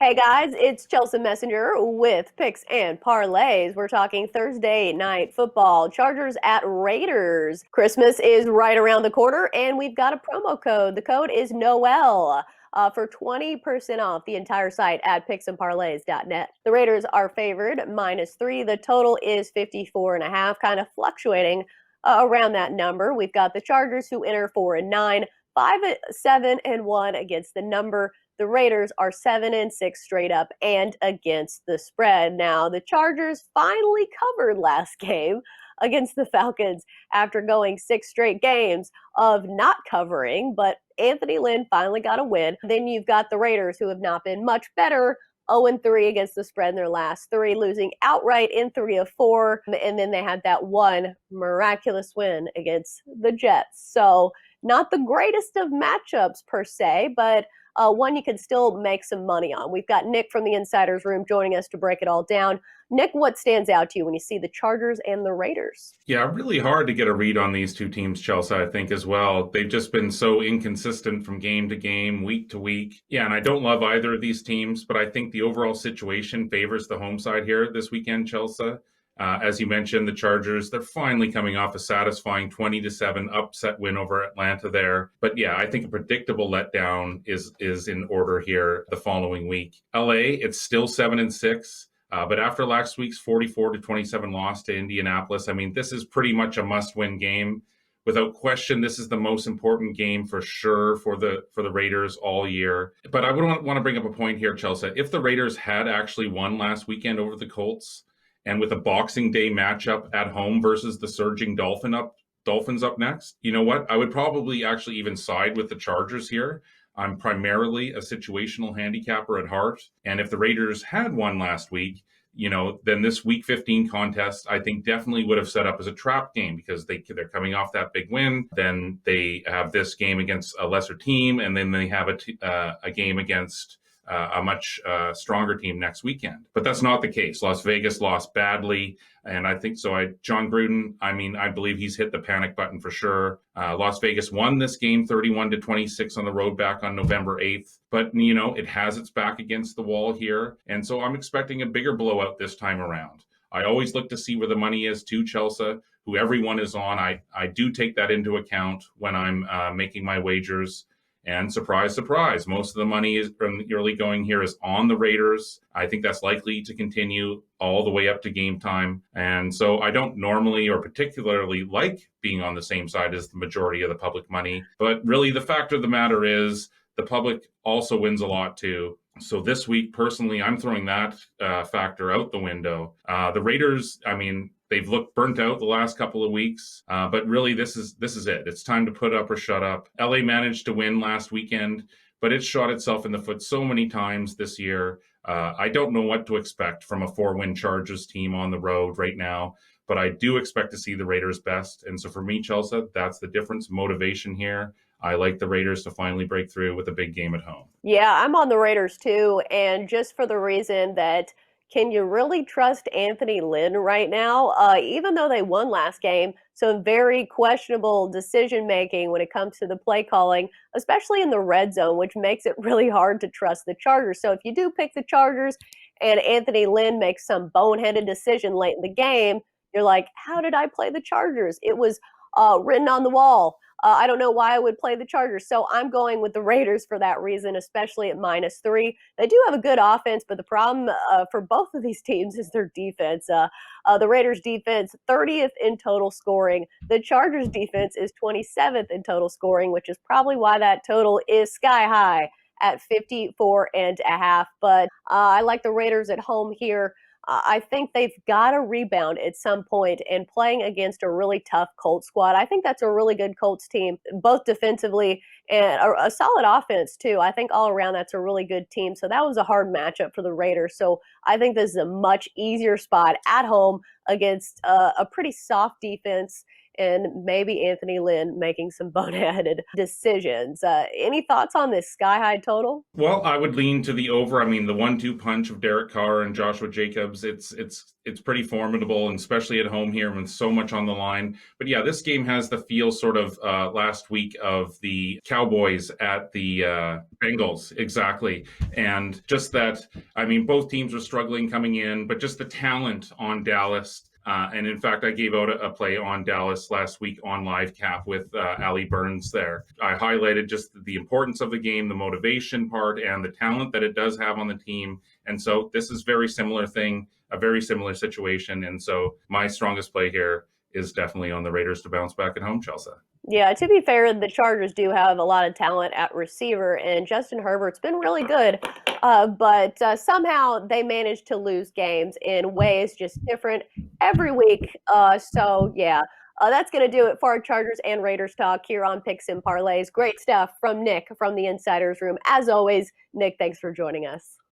Hey guys, it's Chelsa Messenger with Picks and Parlays. We're talking Thursday night football, Chargers at Raiders. Christmas is right around the corner, and we've got a promo code. The code is Noel for 20% off the entire site at picksandparlays.net. The Raiders are favored -3. The total is 54.5, kind of fluctuating around that number. We've got the Chargers who enter 4-9, 5-7-1 against the number. The Raiders are 7-6 straight up and against the spread. Now, the Chargers finally covered last game against the Falcons after going 6 straight games of not covering, but Anthony Lynn finally got a win. Then you've got the Raiders, who have not been much better, 0-3 against the spread in their last 3, losing outright in 3 of 4. And then they had that one miraculous win against the Jets. So not the greatest of matchups per se, but one you can still make some money on. We've got Nick from the Insiders Room joining us to break it all down. Nick, what stands out to you when you see the Chargers and the Raiders? Yeah, really hard to get a read on these two teams, Chelsea, I think, as well. They've just been so inconsistent from game to game, week to week. Yeah, and I don't love either of these teams, but I think the overall situation favors the home side here this weekend, Chelsea. As you mentioned, the Chargers, they're finally coming off a satisfying 20-7 upset win over Atlanta there. But yeah, I think a predictable letdown is in order here the following week. LA, it's still 7-6. But after last week's 44-27 loss to Indianapolis, I mean, this is pretty much a must-win game. Without question, this is the most important game for sure for the Raiders all year. But I would want to bring up a point here, Chelsea. If the Raiders had actually won last weekend over the Colts, and with a Boxing Day matchup at home versus the surging Dolphins up next, you know what? I would probably actually even side with the Chargers here. I'm primarily a situational handicapper at heart. And if the Raiders had won last week, then this week 15 contest, I think definitely would have set up as a trap game because they're coming off that big win. Then they have this game against a lesser team, and then they have a game against a much stronger team next weekend. But that's not the case. Las Vegas lost badly, and I think so. John Gruden, I believe he's hit the panic button for sure. Las Vegas won this game 31-26 on the road back on November 8th. But, it has its back against the wall here. And so I'm expecting a bigger blowout this time around. I always look to see where the money is to Chelsea, who everyone is on. I do take that into account when I'm making my wagers. And surprise, surprise, most of the money is from the early going here is on the Raiders. I think that's likely to continue all the way up to game time. And so I don't normally or particularly like being on the same side as the majority of the public money. But really, the fact of the matter is the public also wins a lot too. So this week, personally, I'm throwing that factor out the window. The Raiders, they've looked burnt out the last couple of weeks, but really this is it. It's time to put up or shut up. LA managed to win last weekend, but it shot itself in the foot so many times this year. I don't know what to expect from a 4-win Chargers team on the road right now, but I do expect to see the Raiders best. And so for me, Chelsea, that's the difference. Motivation here. I like the Raiders to finally break through with a big game at home. Yeah, I'm on the Raiders too, and just for the reason that can you really trust Anthony Lynn right now? Even though they won last game, so very questionable decision making when it comes to the play calling, especially in the red zone, which makes it really hard to trust the Chargers. So if you do pick the Chargers and Anthony Lynn makes some boneheaded decision late in the game, you're like, how did I play the Chargers? It was written on the wall. I don't know why I would play the Chargers. So I'm going with the Raiders for that reason, especially at -3. They do have a good offense, but the problem for both of these teams is their defense. The Raiders defense, 30th in total scoring. The Chargers defense is 27th in total scoring, which is probably why that total is sky high at 54.5. But I like the Raiders at home here. I think they've got to rebound at some point, and playing against a really tough Colts squad. I think that's a really good Colts team, both defensively and a solid offense too. I think all around that's a really good team. So that was a hard matchup for the Raiders. So I think this is a much easier spot at home against a pretty soft defense. and maybe Anthony Lynn making some boneheaded decisions. Any thoughts on this sky high total? Well, I would lean to the over. I mean, the 1-2 punch of Derek Carr and Joshua Jacobs, it's pretty formidable, and especially at home here with so much on the line. But yeah, this game has the feel sort of last week of the Cowboys at the Bengals, exactly. And just that, I mean, both teams were struggling coming in, but just the talent on Dallas. And in fact, I gave out a play on Dallas last week on live cap with Ali Burns there. I highlighted just the importance of the game, the motivation part, and the talent that it does have on the team. And so this is very similar thing, a very similar situation. And so my strongest play here is definitely on the Raiders to bounce back at home, Chelsa. Yeah, to be fair, the Chargers do have a lot of talent at receiver, and Justin Herbert's been really good. But somehow they manage to lose games in ways just different every week. That's going to do it for our Chargers and Raiders talk here on Picks and Parlays. Great stuff from Nick from the Insiders Room. As always, Nick, thanks for joining us.